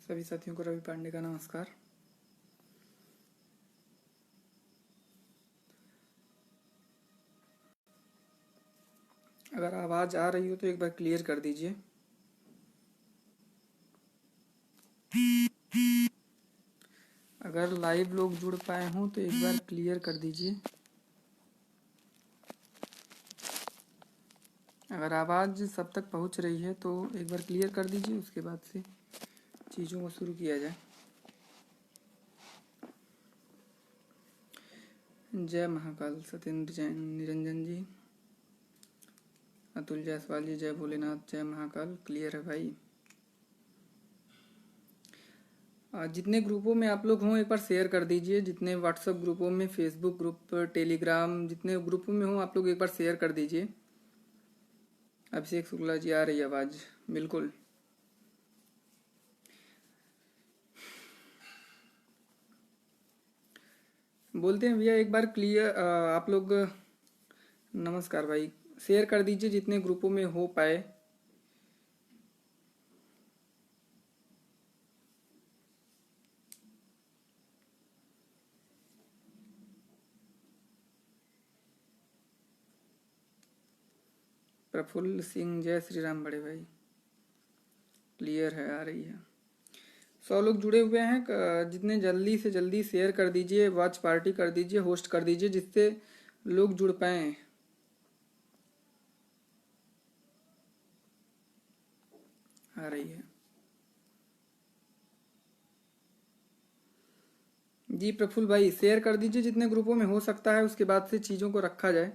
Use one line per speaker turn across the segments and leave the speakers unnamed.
सभी साथियों को रवि पांडे का नमस्कार। अगर आवाज़ आ रही हो तो एक बार क्लियर कर दीजिए। अगर लाइव लोग जुड़ पाए हों तो एक बार क्लियर कर दीजिए। अगर आवाज़ सब तक पहुंच रही है तो एक बार क्लियर कर दीजिए, उसके बाद से चीज़ों को शुरू किया जाए। जय महाकाल। सत्येंद्र जैन, निरंजन जी, अतुल जायसवाल जी, जय भोलेनाथ, जय महाकाल। क्लियर है भाई। जितने ग्रुपों में आप लोग हों एक बार शेयर कर दीजिए। जितने व्हाट्सएप ग्रुपों में, फेसबुक ग्रुप, टेलीग्राम, जितने ग्रुपों में हों आप लोग एक बार शेयर कर दीजिए। अभिषेक शुक्ला जी, आ रही आवाज़? बिल्कुल। बोलते हैं भैया एक बार क्लियर आप लोग। नमस्कार भाई, शेयर कर दीजिए जितने ग्रुपों में हो पाए। प्रफुल्ल सिंह, जय श्री राम बड़े भाई। क्लियर है, आ रही है। 100 लोग जुड़े हुए हैं। जितने जल्दी से जल्दी शेयर कर दीजिए, वॉच पार्टी कर दीजिए, होस्ट कर दीजिए, जिससे लोग जुड़ पाए। आ रही है जी। प्रफुल्ल भाई शेयर कर दीजिए जितने ग्रुपों में हो सकता है, उसके बाद से चीज़ों को रखा जाए।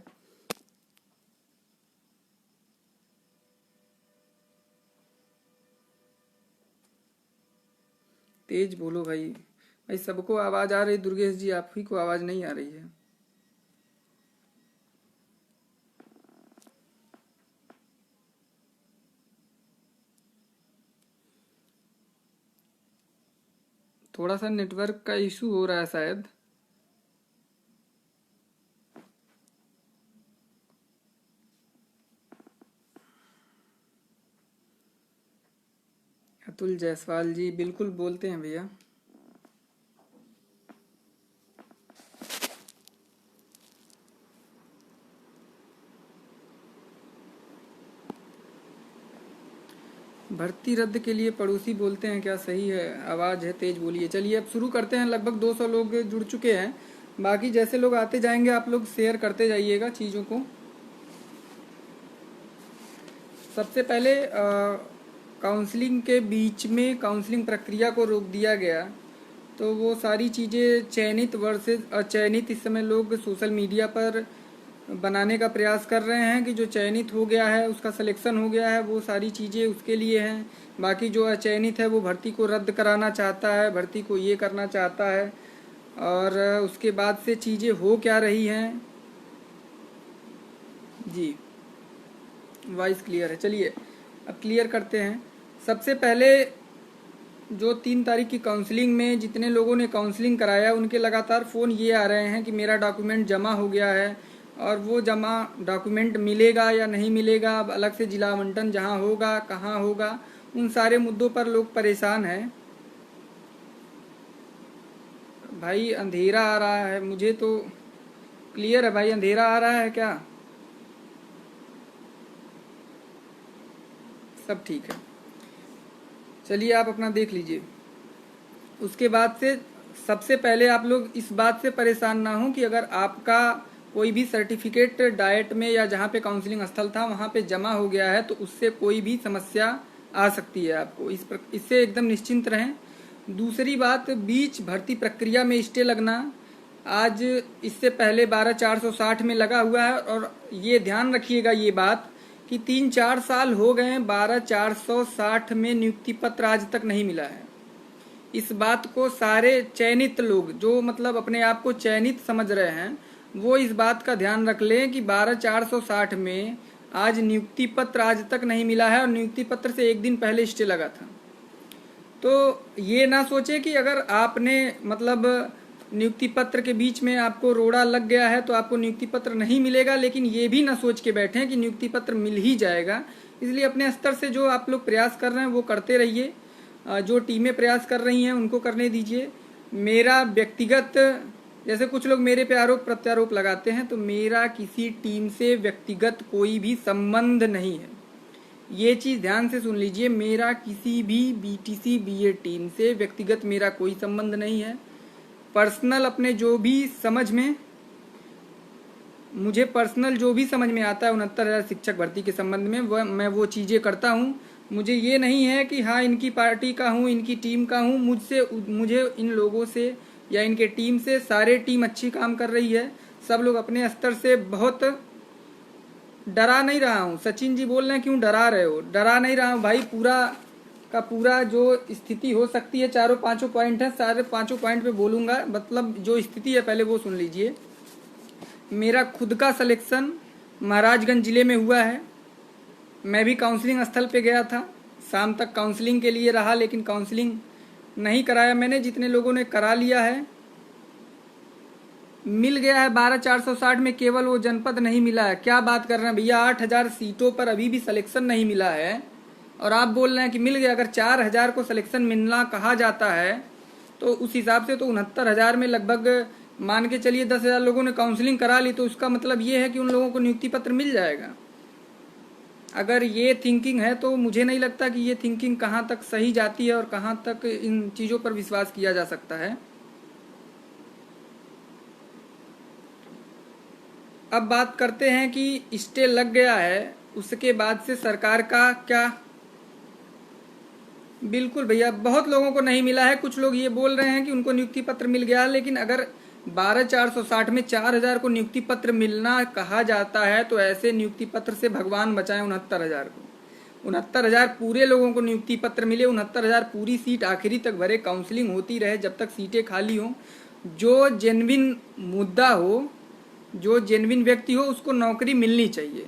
तेज बोलो भाई। भाई सबको आवाज़ आ रही, दुर्गेश जी आप ही को आवाज़ नहीं आ रही है। थोड़ा सा नेटवर्क का इशू हो रहा है शायद। अतुल जायसवाल जी, बिल्कुल बोलते हैं भैया। भर्ती रद्द के लिए पड़ोसी बोलते हैं क्या? सही है, आवाज़ है, तेज बोलिए। चलिए अब शुरू करते हैं। लगभग 200 लोग जुड़ चुके हैं। बाकी जैसे लोग आते जाएंगे आप लोग शेयर करते जाइएगा चीज़ों को। सबसे पहले काउंसलिंग के बीच में काउंसलिंग प्रक्रिया को रोक दिया गया, तो वो सारी चीज़ें चयनित वर्सेस अचयनित इस समय लोग सोशल मीडिया पर बनाने का प्रयास कर रहे हैं कि जो चयनित हो गया है, उसका सिलेक्शन हो गया है, वो सारी चीज़ें उसके लिए हैं। बाकी जो अचयनित है वो भर्ती को रद्द कराना चाहता है, भर्ती को ये करना चाहता है। और उसके बाद से चीज़ें हो क्या रही हैं जी। वॉइस क्लियर है। चलिए अब क्लियर करते हैं। सबसे पहले जो 3 तारीख की काउंसलिंग में जितने लोगों ने काउंसलिंग कराया, उनके लगातार फ़ोन ये आ रहे हैं कि मेरा डॉक्यूमेंट जमा हो गया है, और वो जमा डॉक्यूमेंट मिलेगा या नहीं मिलेगा, अब अलग से जिला आवंटन जहाँ होगा, कहाँ होगा, उन सारे मुद्दों पर लोग परेशान हैं। भाई अंधेरा आ रहा है मुझे तो। क्लियर है भाई, अंधेरा आ रहा है क्या? सब ठीक है। चलिए आप अपना देख लीजिए। उसके बाद से सबसे पहले आप लोग इस बात से परेशान ना हो कि अगर आपका कोई भी सर्टिफिकेट डाइट में या जहाँ पे काउंसलिंग स्थल था वहाँ पे जमा हो गया है तो उससे कोई भी समस्या आ सकती है आपको। इससे एकदम निश्चिंत रहें। दूसरी बात, बीच भर्ती प्रक्रिया में स्टे लगना आज इससे पहले 12/460 में लगा हुआ है, और ये ध्यान रखिएगा ये बात कि 3-4 साल हो गए हैं, 12/460 में नियुक्ति पत्र आज तक नहीं मिला है। इस बात को सारे चयनित लोग जो मतलब अपने आप को चयनित समझ रहे हैं वो इस बात का ध्यान रख लें कि 12/460 में आज नियुक्ति पत्र आज तक नहीं मिला है, और नियुक्ति पत्र से एक दिन पहले स्टे लगा था। तो ये ना सोचे कि अगर आपने मतलब नियुक्ति पत्र के बीच में आपको रोड़ा लग गया है तो आपको नियुक्ति पत्र नहीं मिलेगा, लेकिन ये भी ना सोच के बैठें कि नियुक्ति पत्र मिल ही जाएगा। इसलिए अपने स्तर से जो आप लोग प्रयास कर रहे हैं वो करते रहिए। जो टीमें प्रयास कर रही हैं उनको करने दीजिए। मेरा व्यक्तिगत, जैसे कुछ लोग मेरे पे आरोप प्रत्यारोप लगाते हैं, तो मेरा किसी टीम से व्यक्तिगत कोई भी संबंध नहीं है। ये चीज़ ध्यान से सुन लीजिए, मेरा किसी भी बीटीसी बीए टीम से व्यक्तिगत मेरा कोई संबंध नहीं है। पर्सनल अपने जो भी समझ में, मुझे पर्सनल जो भी समझ में आता है 69,000 शिक्षक भर्ती के संबंध में मैं वो चीज़ें करता हूँ। मुझे ये नहीं है कि हाँ इनकी पार्टी का हूँ, इनकी टीम का हूँ। मुझे इन लोगों से या इनके टीम से, सारे टीम अच्छी काम कर रही है, सब लोग अपने स्तर से, बहुत डरा नहीं रहा हूँ। सचिन जी बोल रहे हैं क्यों डरा रहे हो? डरा नहीं रहा हूँ भाई, पूरा का पूरा जो स्थिति हो सकती है, चारों पांचों पॉइंट है, सारे पांचों पॉइंट पे बोलूँगा। मतलब जो स्थिति है पहले वो सुन लीजिए। मेरा खुद का सिलेक्शन महाराजगंज जिले में हुआ है। मैं भी काउंसलिंग स्थल पे गया था, शाम तक काउंसलिंग के लिए रहा, लेकिन काउंसलिंग नहीं कराया मैंने। जितने लोगों ने करा लिया है, मिल गया है 12,460 में, केवल वो जनपद नहीं मिला है। क्या बात कर रहे हैं भैया, 8,000 सीटों पर अभी भी सिलेक्शन नहीं मिला है और आप बोल रहे हैं कि मिल गया। अगर 4,000 को सिलेक्शन मिलना कहा जाता है तो उस हिसाब से तो 69,000 में लगभग मान के चलिए 10,000 लोगों ने काउंसलिंग करा ली, तो उसका मतलब ये है कि उन लोगों को नियुक्ति पत्र मिल जाएगा। अगर ये थिंकिंग है तो मुझे नहीं लगता कि ये थिंकिंग कहाँ तक सही जाती है और कहाँ तक इन चीज़ों पर विश्वास किया जा सकता है। अब बात करते हैं कि स्टे लग गया है, उसके बाद से सरकार का क्या? बिल्कुल भैया, बहुत लोगों को नहीं मिला है। कुछ लोग ये बोल रहे हैं कि उनको नियुक्ति पत्र मिल गया, लेकिन अगर 12,460 में 4,000 को नियुक्ति पत्र मिलना कहा जाता है तो ऐसे नियुक्ति पत्र से भगवान बचाए 69,000 को। 69,000 पूरे लोगों को नियुक्ति पत्र मिले, 69,000 पूरी सीट आखिरी तक भरे, काउंसलिंग होती रहे जब तक सीटें खाली हों। जो जेन्युइन मुद्दा हो, जो जेन्युइन व्यक्ति हो, उसको नौकरी मिलनी चाहिए।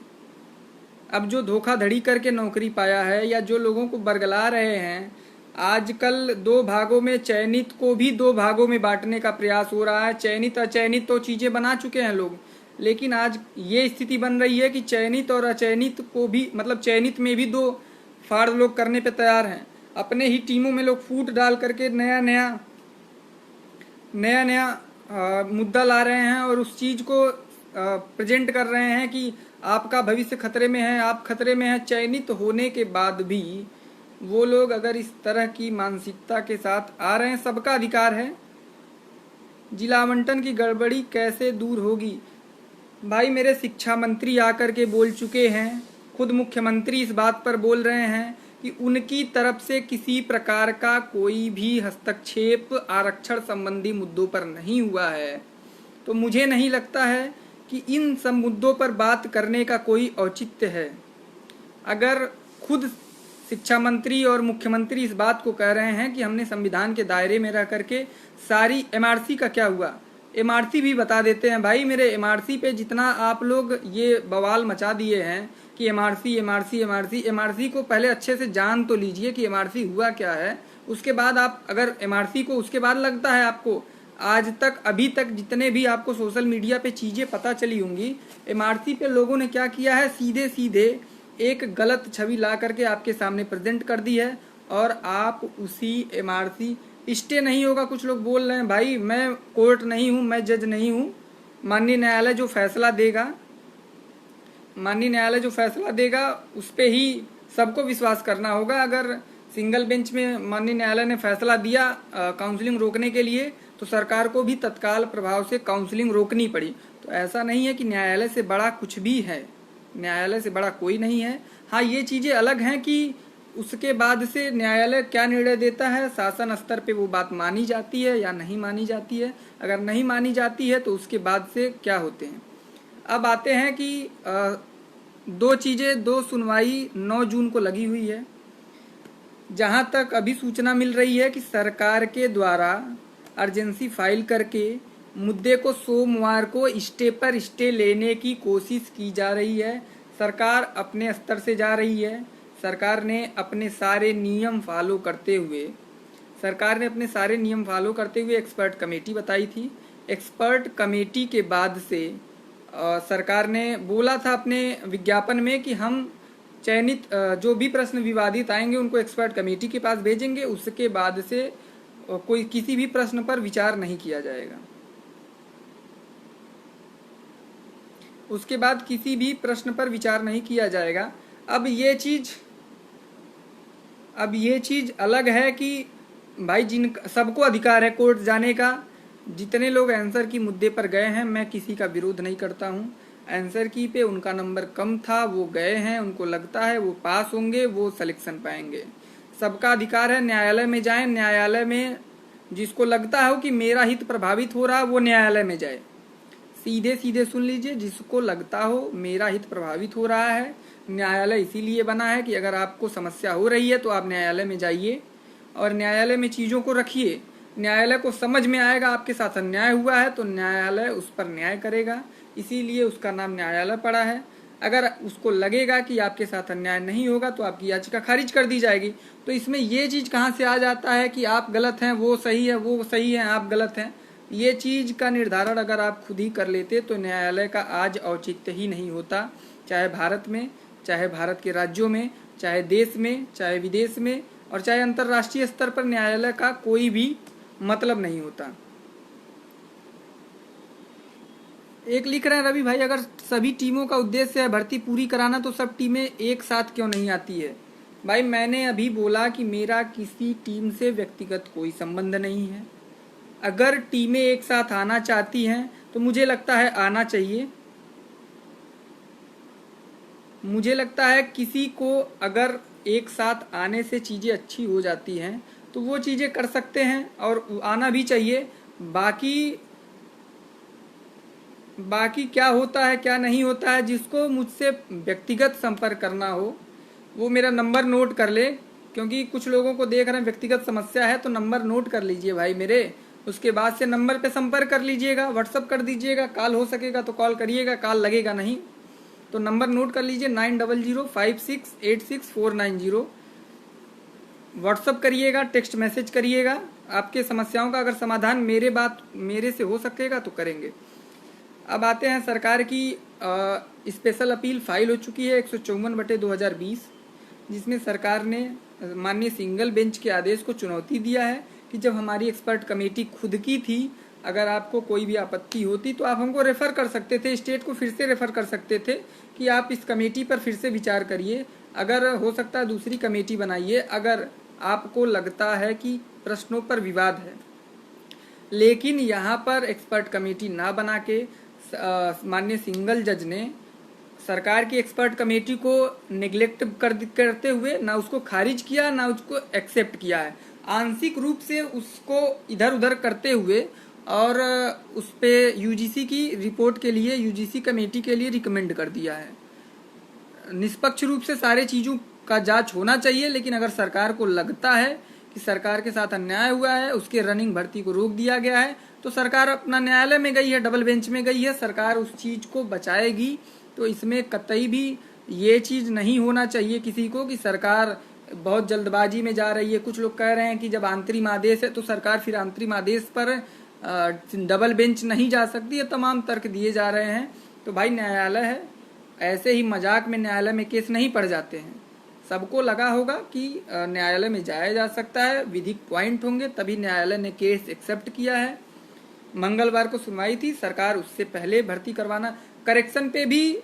अब जो धोखाधड़ी करके नौकरी पाया है या जो लोगों को बरगला रहे हैं, आजकल 2 भागों में, चयनित को भी 2 भागों में बांटने का प्रयास हो रहा है। चयनित अचयनित तो चीज़ें बना चुके हैं लोग, लेकिन आज ये स्थिति बन रही है कि चयनित और अचयनित को भी, मतलब चयनित में भी 2 फाड़ लोग करने पे तैयार हैं। अपने ही टीमों में लोग फूट डाल करके नया नया मुद्दा ला रहे हैं और उस चीज़ को प्रेजेंट कर रहे हैं कि आपका भविष्य खतरे में है, आप खतरे में हैं। चयनित होने के बाद भी वो लोग अगर इस तरह की मानसिकता के साथ आ रहे हैं, सबका अधिकार है। जिला आवंटन की गड़बड़ी कैसे दूर होगी? भाई मेरे शिक्षा मंत्री आकर के बोल चुके हैं, खुद मुख्यमंत्री इस बात पर बोल रहे हैं कि उनकी तरफ से किसी प्रकार का कोई भी हस्तक्षेप आरक्षण संबंधी मुद्दों पर नहीं हुआ है। तो मुझे नहीं लगता है कि इन सब मुद्दों पर बात करने का कोई औचित्य है। अगर खुद शिक्षा मंत्री और मुख्यमंत्री इस बात को कह रहे हैं कि हमने संविधान के दायरे में रह करके सारी, एमआरसी का क्या हुआ? एमआरसी भी बता देते हैं भाई। मेरे एमआरसी पे जितना आप लोग ये बवाल मचा दिए हैं कि एमआरसी को पहले अच्छे से जान तो लीजिए कि एमआरसी हुआ क्या है। उसके बाद आप, अगर एमआरसी को उसके बाद लगता है आपको, आज तक अभी तक जितने भी आपको सोशल मीडिया पे चीज़ें पता चली होंगी, एमआरसी पे लोगों ने क्या किया है, सीधे सीधे एक गलत छवि ला करके आपके सामने प्रेजेंट कर दी है और आप उसी एमआरसी, स्टे नहीं होगा। कुछ लोग बोल रहे हैं भाई मैं कोर्ट नहीं हूँ, मैं जज नहीं हूँ, माननीय न्यायालय जो फैसला देगा उस पर ही सबको विश्वास करना होगा। अगर सिंगल बेंच में माननीय न्यायालय ने फैसला दिया काउंसलिंग रोकने के लिए, तो सरकार को भी तत्काल प्रभाव से काउंसलिंग रोकनी पड़ी। तो ऐसा नहीं है कि न्यायालय से बड़ा कुछ भी है, न्यायालय से बड़ा कोई नहीं है। हाँ, ये चीज़ें अलग हैं कि उसके बाद से न्यायालय क्या निर्णय देता है, शासन स्तर पे वो बात मानी जाती है या नहीं मानी जाती है। अगर नहीं मानी जाती है तो उसके बाद से क्या होते हैं। अब आते हैं कि 2 सुनवाई 9 जून को लगी हुई है। जहाँ तक अभी सूचना मिल रही है कि सरकार के द्वारा अर्जेंसी फाइल करके मुद्दे को सोमवार को स्टे पर स्टे लेने की कोशिश की जा रही है। सरकार अपने स्तर से जा रही है। सरकार ने अपने सारे नियम फॉलो करते हुए एक्सपर्ट कमेटी बताई थी। एक्सपर्ट कमेटी के बाद से सरकार ने बोला था अपने विज्ञापन में कि हम चयनित जो भी प्रश्न विवादित आएंगे उनको एक्सपर्ट कमेटी के पास भेजेंगे। उसके बाद से कोई किसी भी प्रश्न पर विचार नहीं किया जाएगा। उसके बाद किसी भी प्रश्न पर विचार नहीं किया जाएगा। अब ये चीज अलग है कि भाई जिन सबको अधिकार है कोर्ट जाने का। जितने लोग आंसर की मुद्दे पर गए हैं, मैं किसी का विरोध नहीं करता हूं। आंसर की पे उनका नंबर कम था, वो गए हैं, उनको लगता है वो पास होंगे, वो सिलेक्शन पाएंगे। सबका अधिकार है न्यायालय में जाएं। न्यायालय में जिसको लगता हो कि मेरा हित प्रभावित हो रहा है वो न्यायालय में जाए। सीधे सीधे सुन लीजिए, जिसको लगता हो मेरा हित प्रभावित हो रहा है, न्यायालय इसीलिए बना है कि अगर आपको समस्या हो रही है तो आप न्यायालय में जाइए और न्यायालय में चीज़ों को रखिए। न्यायालय को समझ में आएगा आपके साथ अन्याय हुआ है तो न्यायालय उस पर न्याय करेगा, इसीलिए उसका नाम न्यायालय पड़ा है। अगर उसको लगेगा कि आपके साथ अन्याय नहीं होगा तो आपकी याचिका खारिज कर दी जाएगी। तो इसमें ये चीज़ कहाँ से आ जाता है कि आप गलत हैं, वो सही है, वो सही है, आप गलत हैं। ये चीज़ का निर्धारण अगर आप खुद ही कर लेते तो न्यायालय का आज औचित्य ही नहीं होता, चाहे भारत में, चाहे भारत के राज्यों में, चाहे देश में, चाहे विदेश में, और चाहे अंतर्राष्ट्रीय स्तर पर न्यायालय का कोई भी मतलब नहीं होता। एक लिख रहे हैं रवि भाई, अगर सभी टीमों का उद्देश्य है भर्ती पूरी कराना तो सब टीमें एक साथ क्यों नहीं आती है? भाई मैंने अभी बोला कि मेरा किसी टीम से व्यक्तिगत कोई संबंध नहीं है। अगर टीमें एक साथ आना चाहती हैं तो मुझे लगता है आना चाहिए। मुझे लगता है किसी को अगर एक साथ आने से चीज़ें अच्छी हो जाती हैं तो वो चीज़ें कर सकते हैं और आना भी चाहिए। बाकी क्या होता है क्या नहीं होता है, जिसको मुझसे व्यक्तिगत संपर्क करना हो वो मेरा नंबर नोट कर ले, क्योंकि कुछ लोगों को देख रहे हैं व्यक्तिगत समस्या है तो नंबर नोट कर लीजिए भाई मेरे। उसके बाद से नंबर पे संपर्क कर लीजिएगा, व्हाट्सअप कर दीजिएगा, कॉल हो सकेगा तो कॉल करिएगा, कॉल लगेगा नहीं तो नंबर नोट कर लीजिए 9005686490। व्हाट्सअप करिएगा, टेक्स्ट मैसेज करिएगा। आपके समस्याओं का अगर समाधान मेरे से हो सकेगा तो करेंगे। अब आते हैं, सरकार की स्पेशल अपील फाइल हो चुकी है 154/2020, जिसमें सरकार ने माननीय सिंगल बेंच के आदेश को चुनौती दिया है कि जब हमारी एक्सपर्ट कमेटी खुद की थी, अगर आपको कोई भी आपत्ति होती तो आप हमको रेफ़र कर सकते थे, स्टेट को फिर से रेफ़र कर सकते थे कि आप इस कमेटी पर फिर से विचार करिए, अगर हो सकता है दूसरी कमेटी बनाइए अगर आपको लगता है कि प्रश्नों पर विवाद है। लेकिन यहाँ पर एक्सपर्ट कमेटी ना बना के माननीय सिंगल जज ने सरकार की एक्सपर्ट कमेटी को नेग्लेक्ट करते हुए ना उसको खारिज किया ना उसको एक्सेप्ट किया है, आंशिक रूप से उसको इधर उधर करते हुए और उस पे यूजीसी की रिपोर्ट के लिए, यूजीसी कमेटी के लिए रिकमेंड कर दिया है। निष्पक्ष रूप से सारे चीज़ों का जांच होना चाहिए, लेकिन अगर सरकार को लगता है कि सरकार के साथ अन्याय हुआ है, उसके रनिंग भर्ती को रोक दिया गया है, तो सरकार अपना न्यायालय में गई है, डबल बेंच में गई है, सरकार उस चीज़ को बचाएगी। तो इसमें कतई भी ये चीज़ नहीं होना चाहिए किसी को कि सरकार बहुत जल्दबाजी में जा रही है। कुछ लोग कह रहे हैं कि जब अंतरिम आदेश है तो सरकार फिर अंतरिम आदेश पर डबल बेंच नहीं जा सकती है, तमाम तर्क दिए जा रहे हैं। तो भाई न्यायालय है, ऐसे ही मजाक में न्यायालय में केस नहीं पड़ जाते हैं। सबको लगा होगा कि न्यायालय में जाया जा सकता है, विधिक पॉइंट होंगे, तभी न्यायालय ने केस एक्सेप्ट किया है। मंगलवार को सुनवाई थी, सरकार उससे पहले भर्ती करवाना। करेक्शन पे भी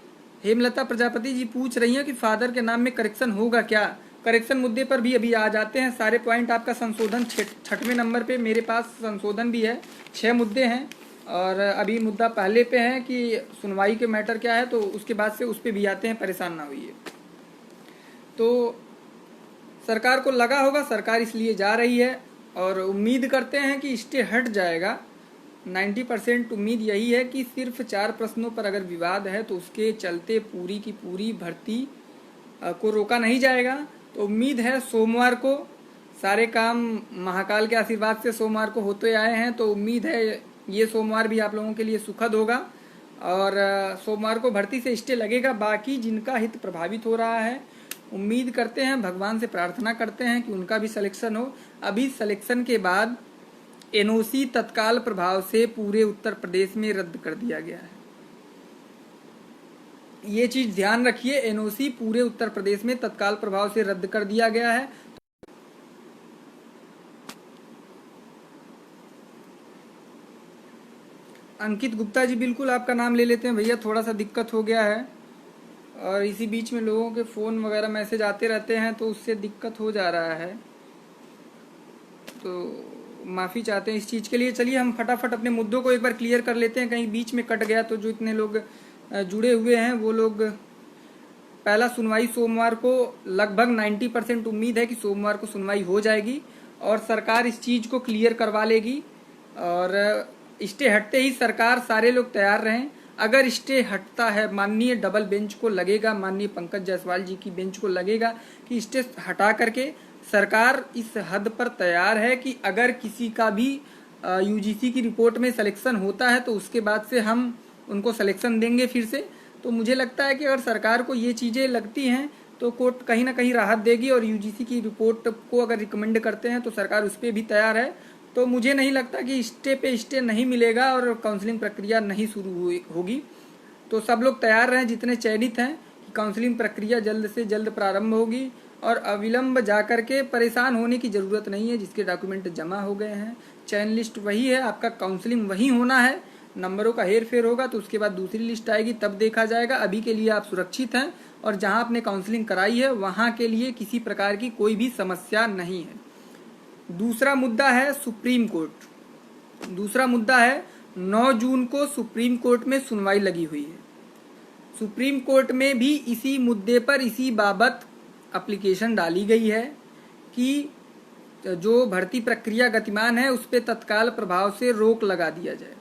हेमलता प्रजापति जी पूछ रही हैं कि फादर के नाम में करेक्शन होगा क्या। करेक्शन मुद्दे पर भी अभी आ जाते हैं, सारे पॉइंट आपका संशोधन 6वें नंबर पे मेरे पास संशोधन भी है, 6 मुद्दे हैं और अभी मुद्दा पहले पे है कि सुनवाई के मैटर क्या है, तो उसके बाद से उस पर भी आते हैं, परेशान ना होइए। तो सरकार को लगा होगा, सरकार इसलिए जा रही है और उम्मीद करते हैं कि स्टे हट जाएगा। 90% उम्मीद यही है कि सिर्फ 4 प्रश्नों पर अगर विवाद है तो उसके चलते पूरी की पूरी भर्ती को रोका नहीं जाएगा। तो उम्मीद है सोमवार को सारे काम महाकाल के आशीर्वाद से सोमवार को होते आए हैं, तो उम्मीद है ये सोमवार भी आप लोगों के लिए सुखद होगा और सोमवार को भर्ती से स्टे लगेगा। बाकी जिनका हित प्रभावित हो रहा है, उम्मीद करते हैं, भगवान से प्रार्थना करते हैं कि उनका भी सिलेक्शन हो। अभी सिलेक्शन के बाद एनओसी तत्काल प्रभाव से पूरे उत्तर प्रदेश में रद्द कर दिया गया है। ये चीज ध्यान रखिए, एनओसी पूरे उत्तर प्रदेश में तत्काल प्रभाव से रद्द कर दिया गया है। अंकित गुप्ता जी, बिल्कुल आपका नाम ले लेते हैं भैया, थोड़ा सा दिक्कत हो गया है और इसी बीच में लोगों के फ़ोन वगैरह मैसेज आते रहते हैं तो उससे दिक्कत हो जा रहा है, तो माफ़ी चाहते हैं इस चीज़ के लिए। चलिए हम फटाफट अपने मुद्दों को एक बार क्लियर कर लेते हैं, कहीं बीच में कट गया तो जो इतने लोग जुड़े हुए हैं वो लोग। पहला सुनवाई सोमवार को, लगभग 90% उम्मीद है कि सोमवार को सुनवाई हो जाएगी और सरकार इस चीज़ को क्लियर करवा लेगी। और स्टे हटते ही सरकार, सारे लोग तैयार रहें। अगर स्टे हटता है, माननीय डबल बेंच को लगेगा, माननीय पंकज जायसवाल जी की बेंच को लगेगा कि स्टे हटा करके सरकार इस हद पर तैयार है कि अगर किसी का भी यूजीसी की रिपोर्ट में सिलेक्शन होता है तो उसके बाद से हम उनको सिलेक्शन देंगे फिर से। तो मुझे लगता है कि अगर सरकार को ये चीज़ें लगती हैं तो कोर्ट कहीं ना कहीं राहत देगी, और यूजीसी की रिपोर्ट को अगर रिकमेंड करते हैं तो सरकार उस पर भी तैयार है। तो मुझे नहीं लगता कि स्टे पे स्टे नहीं मिलेगा और काउंसलिंग प्रक्रिया नहीं शुरू होगी। तो सब लोग तैयार रहें जितने चयनित हैं कि काउंसलिंग प्रक्रिया जल्द से जल्द प्रारंभ होगी और अविलंब जाकर के परेशान होने की ज़रूरत नहीं है। जिसके डॉक्यूमेंट जमा हो गए हैं, चयन लिस्ट वही है, आपका काउंसलिंग वही होना है, नंबरों का हेर फेर होगा तो उसके बाद दूसरी लिस्ट आएगी, तब देखा जाएगा। अभी के लिए आप सुरक्षित हैं और जहां आपने काउंसलिंग कराई है वहां के लिए किसी प्रकार की कोई भी समस्या नहीं है। दूसरा मुद्दा है सुप्रीम कोर्ट। दूसरा मुद्दा है 9 जून को सुप्रीम कोर्ट में सुनवाई लगी हुई है। सुप्रीम कोर्ट में भी इसी मुद्दे पर, इसी बाबत एप्लीकेशन डाली गई है कि जो भर्ती प्रक्रिया गतिमान है उस पर तत्काल प्रभाव से रोक लगा दिया जाए,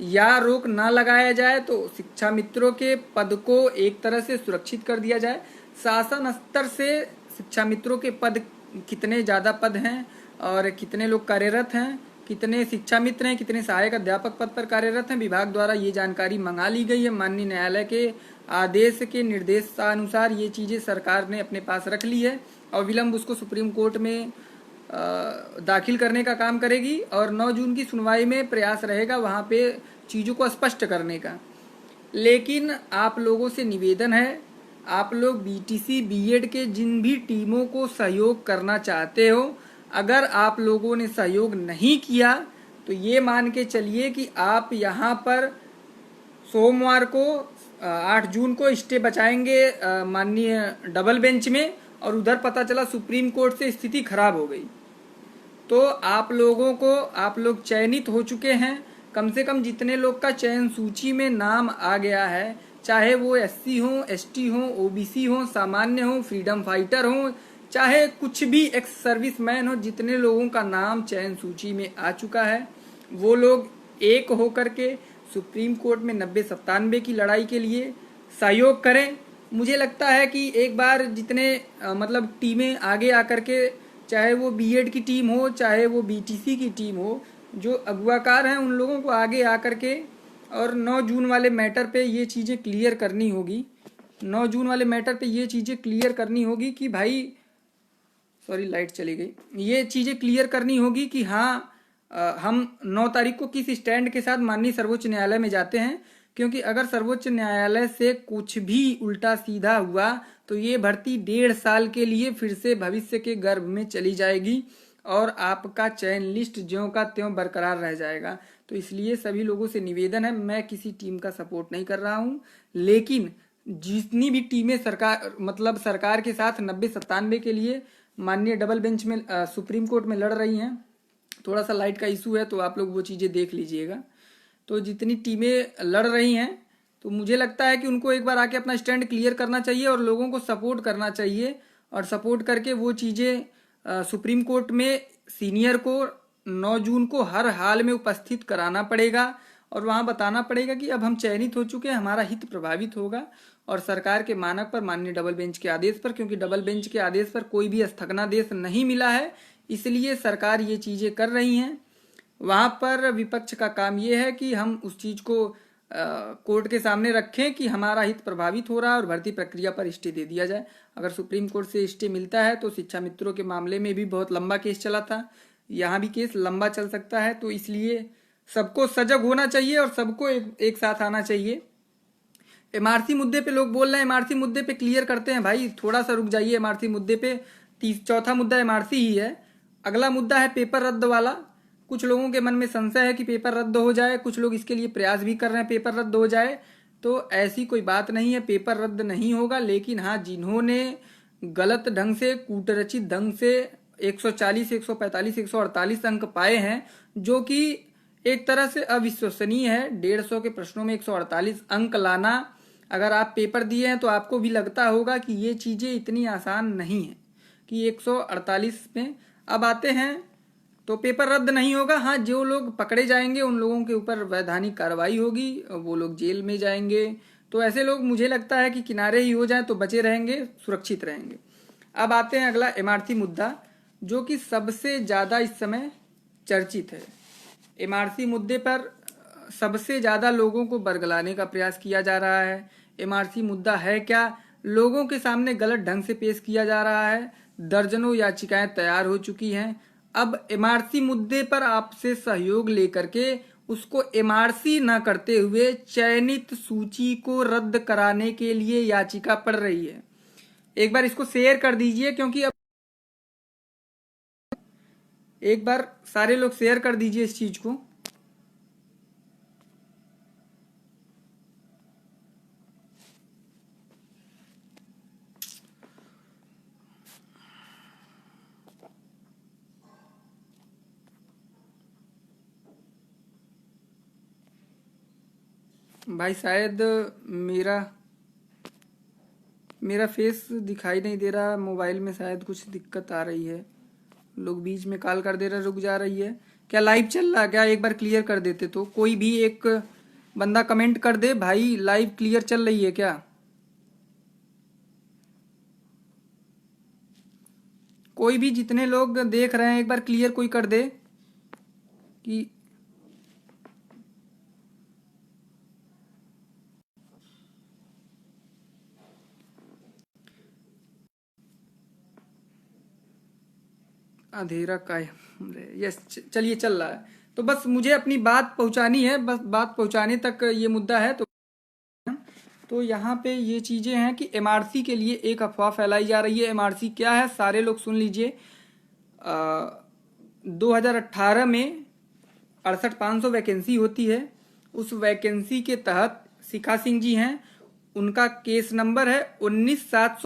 या रोक ना लगाया जाए तो शिक्षा मित्रों के पद को एक तरह से सुरक्षित कर दिया जाए। शासन स्तर से शिक्षा मित्रों के पद, कितने ज़्यादा पद हैं और कितने लोग कार्यरत हैं, कितने शिक्षा मित्र हैं, कितने सहायक अध्यापक पद पर कार्यरत हैं, विभाग द्वारा ये जानकारी मंगा ली गई है। माननीय न्यायालय के आदेश के निर्देशानुसार ये चीज़ें सरकार ने अपने पास रख ली है और विलंब उसको सुप्रीम कोर्ट में दाखिल करने का काम करेगी। और 9 जून की सुनवाई में प्रयास रहेगा वहाँ पे चीज़ों को स्पष्ट करने का। लेकिन आप लोगों से निवेदन है, आप लोग बीटीसी बीएड के जिन भी टीमों को सहयोग करना चाहते हो, अगर आप लोगों ने सहयोग नहीं किया तो ये मान के चलिए कि आप यहाँ पर सोमवार को 8 जून को स्टे बचाएंगे माननीय डबल बेंच में, और उधर पता चला सुप्रीम कोर्ट से स्थिति खराब हो गई। तो आप लोगों को, आप लोग चयनित हो चुके हैं, कम से कम जितने लोग का चयन सूची में नाम आ गया है, चाहे वो एससी हो, एसटी हो, ओबीसी हो, सामान्य हो, फ्रीडम फाइटर हो, चाहे कुछ भी एक्स सर्विसमैन हो, जितने लोगों का नाम चयन सूची में आ चुका है वो लोग एक होकर के सुप्रीम कोर्ट में 90-97 की लड़ाई के लिए सहयोग करें। मुझे लगता है कि एक बार जितने मतलब टीमें आगे आकर के, चाहे वो बीएड की टीम हो, चाहे वो बीटीसी की टीम हो, जो अगुवाकार हैं उन लोगों को आगे आकर के और 9 जून वाले मैटर पे ये चीज़ें क्लियर करनी होगी। 9 जून वाले मैटर पे ये चीज़ें क्लियर करनी होगी कि भाई, सॉरी लाइट चली गई, ये चीज़ें क्लियर करनी होगी कि हाँ हम 9 तारीख को किस स्टैंड के साथ माननीय सर्वोच्च न्यायालय में जाते हैं। क्योंकि अगर सर्वोच्च न्यायालय से कुछ भी उल्टा सीधा हुआ तो ये भर्ती 1.5 साल के लिए फिर से भविष्य के गर्भ में चली जाएगी और आपका चयन लिस्ट ज्यों का त्यों बरकरार रह जाएगा। तो इसलिए सभी लोगों से निवेदन है, मैं किसी टीम का सपोर्ट नहीं कर रहा हूँ, लेकिन जितनी भी टीमें सरकार, मतलब सरकार के साथ 90-97 के लिए माननीय डबल बेंच में सुप्रीम कोर्ट में लड़ रही हैं, थोड़ा सा लाइट का इशू है तो आप लोग वो चीज़ें देख लीजिएगा। तो जितनी टीमें लड़ रही हैं तो मुझे लगता है कि उनको एक बार आके अपना स्टैंड क्लियर करना चाहिए और लोगों को सपोर्ट करना चाहिए, और सपोर्ट करके वो चीज़ें सुप्रीम कोर्ट में सीनियर को 9 जून को हर हाल में उपस्थित कराना पड़ेगा और वहाँ बताना पड़ेगा कि अब हम चयनित हो चुके हैं, हमारा हित प्रभावित होगा। और सरकार के मानक पर, माननीय डबल बेंच के आदेश पर, क्योंकि डबल बेंच के आदेश पर कोई भी स्थगनादेश नहीं मिला है, इसलिए सरकार ये चीज़ें कर रही हैं। वहाँ पर विपक्ष का काम ये है कि हम उस चीज़ को कोर्ट के सामने रखें कि हमारा हित प्रभावित हो रहा है और भर्ती प्रक्रिया पर स्टे दे दिया जाए। अगर सुप्रीम कोर्ट से स्टे मिलता है तो शिक्षा मित्रों के मामले में भी बहुत लंबा केस चला था, यहाँ भी केस लंबा चल सकता है। तो इसलिए सबको सजग होना चाहिए और सबको एक साथ आना चाहिए। एमआरसी मुद्दे पे लोग बोल रहे हैं, एमआरसी मुद्दे पे क्लियर करते हैं भाई, थोड़ा सा रुक जाइए। एमआरसी मुद्दे पे चौथा मुद्दा एमआरसी ही है। अगला मुद्दा है पेपर रद्द वाला। कुछ लोगों के मन में संशय है कि पेपर रद्द हो जाए, कुछ लोग इसके लिए प्रयास भी कर रहे हैं पेपर रद्द हो जाए। तो ऐसी कोई बात नहीं है, पेपर रद्द नहीं होगा। लेकिन हाँ, जिन्होंने गलत ढंग से, कूटरचित ढंग से 140, 145, 148 अंक पाए हैं, जो कि एक तरह से अविश्वसनीय है। 150 के प्रश्नों में 148 अंक लाना, अगर आप पेपर दिए हैं तो आपको भी लगता होगा कि ये चीज़ें इतनी आसान नहीं है कि 148 में। अब आते हैं तो पेपर रद्द नहीं होगा। हाँ, जो लोग पकड़े जाएंगे उन लोगों के ऊपर वैधानिक कार्रवाई होगी, वो लोग जेल में जाएंगे। तो ऐसे लोग मुझे लगता है कि किनारे ही हो जाएं तो बचे रहेंगे, सुरक्षित रहेंगे। अब आते हैं अगला एमआरसी मुद्दा, जो कि सबसे ज़्यादा इस समय चर्चित है। एमआरसी मुद्दे पर सबसे ज़्यादा लोगों को बरगलाने का प्रयास किया जा रहा है। एमआरसी मुद्दा है क्या, लोगों के सामने गलत ढंग से पेश किया जा रहा है। दर्जनों याचिकाएं तैयार हो चुकी हैं। अब एमआरसी मुद्दे पर आपसे सहयोग लेकर के उसको एमआरसी न करते हुए चयनित सूची को रद्द कराने के लिए याचिका पड़ रही है। एक बार इसको शेयर कर दीजिए, क्योंकि अब एक बार सारे लोग शेयर कर दीजिए इस चीज को। भाई शायद मेरा मेरा फेस दिखाई नहीं दे रहा मोबाइल में, शायद कुछ दिक्कत आ रही है। लोग बीच में कॉल कर दे रहे, रुक जा रही है। क्या लाइव चल रहा है क्या? एक बार क्लियर कर देते तो कोई भी एक बंदा कमेंट कर दे, भाई लाइव क्लियर चल रही है क्या? कोई भी, जितने लोग देख रहे हैं एक बार क्लियर कोई कर दे कि अंधेरा कायम रहे। यस, चलिए चल रहा है। तो बस मुझे अपनी बात पहुंचानी है, बस बात पहुंचाने तक ये मुद्दा है। तो यहाँ पे ये चीज़ें हैं कि एमआरसी के लिए एक अफवाह फैलाई जा रही है। एमआरसी क्या है, सारे लोग सुन लीजिए। 2018 में 68,500 वैकेंसी होती है। उस वैकेंसी के तहत शिखा सिंह जी हैं, उनका केस नंबर है 19,700।